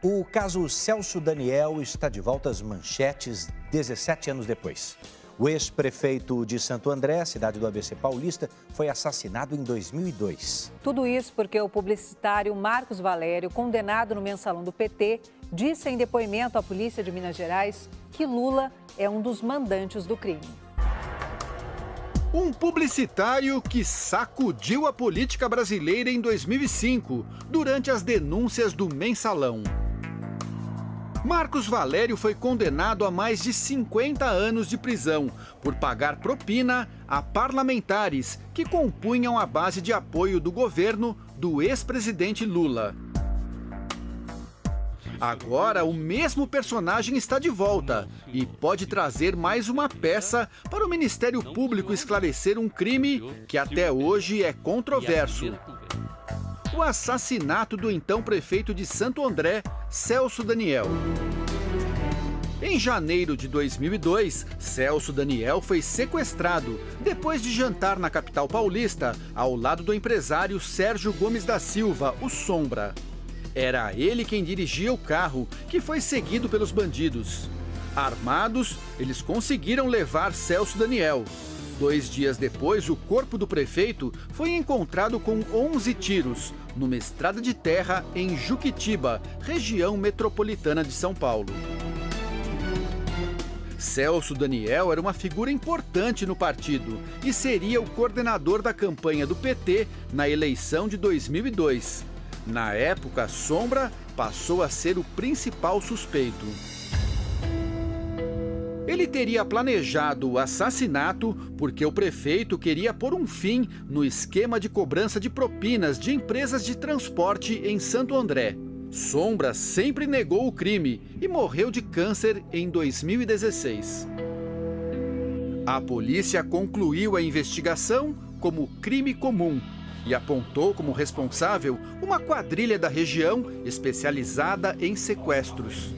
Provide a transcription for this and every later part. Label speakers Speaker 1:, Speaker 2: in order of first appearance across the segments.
Speaker 1: O caso Celso Daniel está de volta às manchetes 17 anos depois. O ex-prefeito de Santo André, cidade do ABC Paulista, foi assassinado em 2002.
Speaker 2: Tudo isso porque o publicitário Marcos Valério, condenado no mensalão do PT, disse em depoimento à polícia de Minas Gerais que Lula é um dos mandantes do crime.
Speaker 3: Um publicitário que sacudiu a política brasileira em 2005, durante as denúncias do mensalão. Marcos Valério foi condenado a mais de 50 anos de prisão por pagar propina a parlamentares que compunham a base de apoio do governo do ex-presidente Lula. Agora, o mesmo personagem está de volta e pode trazer mais uma peça para o Ministério Público esclarecer um crime que até hoje é controverso. O assassinato do então prefeito de Santo André, Celso Daniel. Em janeiro de 2002, Celso Daniel foi sequestrado depois de jantar na capital paulista, ao lado do empresário Sérgio Gomes da Silva, o Sombra. Era ele quem dirigia o carro, que foi seguido pelos bandidos. Armados, eles conseguiram levar Celso Daniel. 2 dias depois, o corpo do prefeito foi encontrado com 11 tiros, numa estrada de terra em Juquitiba, região metropolitana de São Paulo. Celso Daniel era uma figura importante no partido e seria o coordenador da campanha do PT na eleição de 2002. Na época, Sombra passou a ser o principal suspeito. Ele teria planejado o assassinato porque o prefeito queria pôr um fim no esquema de cobrança de propinas de empresas de transporte em Santo André. Sombra sempre negou o crime e morreu de câncer em 2016. A polícia concluiu a investigação como crime comum e apontou como responsável uma quadrilha da região especializada em sequestros.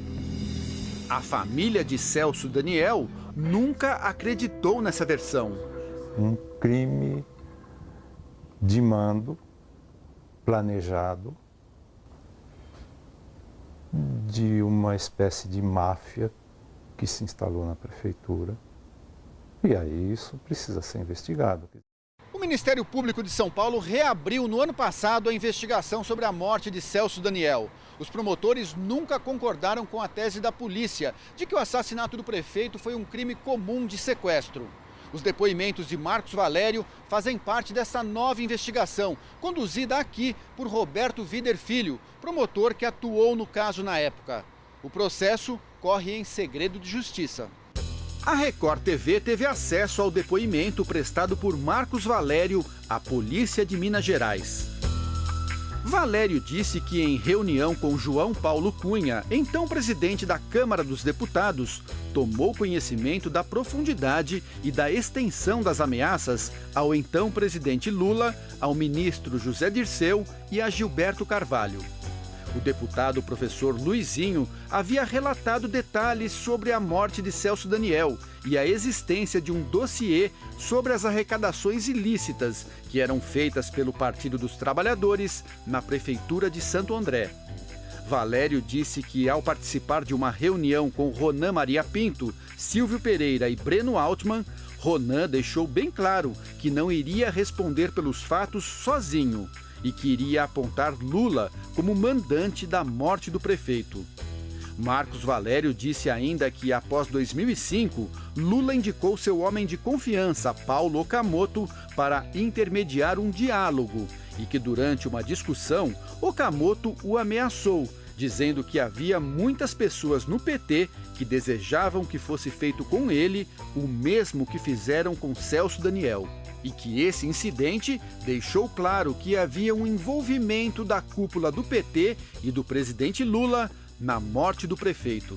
Speaker 3: A família de Celso Daniel nunca acreditou nessa versão.
Speaker 4: Um crime de mando, planejado, de uma espécie de máfia que se instalou na prefeitura. E aí isso precisa ser investigado.
Speaker 3: O Ministério Público de São Paulo reabriu no ano passado a investigação sobre a morte de Celso Daniel. Os promotores nunca concordaram com a tese da polícia de que o assassinato do prefeito foi um crime comum de sequestro. Os depoimentos de Marcos Valério fazem parte dessa nova investigação, conduzida aqui por Roberto Vider Filho, promotor que atuou no caso na época. O processo corre em segredo de justiça. A Record TV teve acesso ao depoimento prestado por Marcos Valério à Polícia de Minas Gerais. Valério disse que em reunião com João Paulo Cunha, então presidente da Câmara dos Deputados, tomou conhecimento da profundidade e da extensão das ameaças ao então presidente Lula, ao ministro José Dirceu e a Gilberto Carvalho. O deputado professor Luizinho havia relatado detalhes sobre a morte de Celso Daniel e a existência de um dossiê sobre as arrecadações ilícitas que eram feitas pelo Partido dos Trabalhadores na Prefeitura de Santo André. Valério disse que, ao participar de uma reunião com Ronan Maria Pinto, Silvio Pereira e Breno Altman, Ronan deixou bem claro que não iria responder pelos fatos sozinho e que iria apontar Lula como mandante da morte do prefeito. Marcos Valério disse ainda que, após 2005, Lula indicou seu homem de confiança, Paulo Okamoto, para intermediar um diálogo e que, durante uma discussão, Okamoto o ameaçou, dizendo que havia muitas pessoas no PT que desejavam que fosse feito com ele o mesmo que fizeram com Celso Daniel. E que esse incidente deixou claro que havia um envolvimento da cúpula do PT e do presidente Lula na morte do prefeito.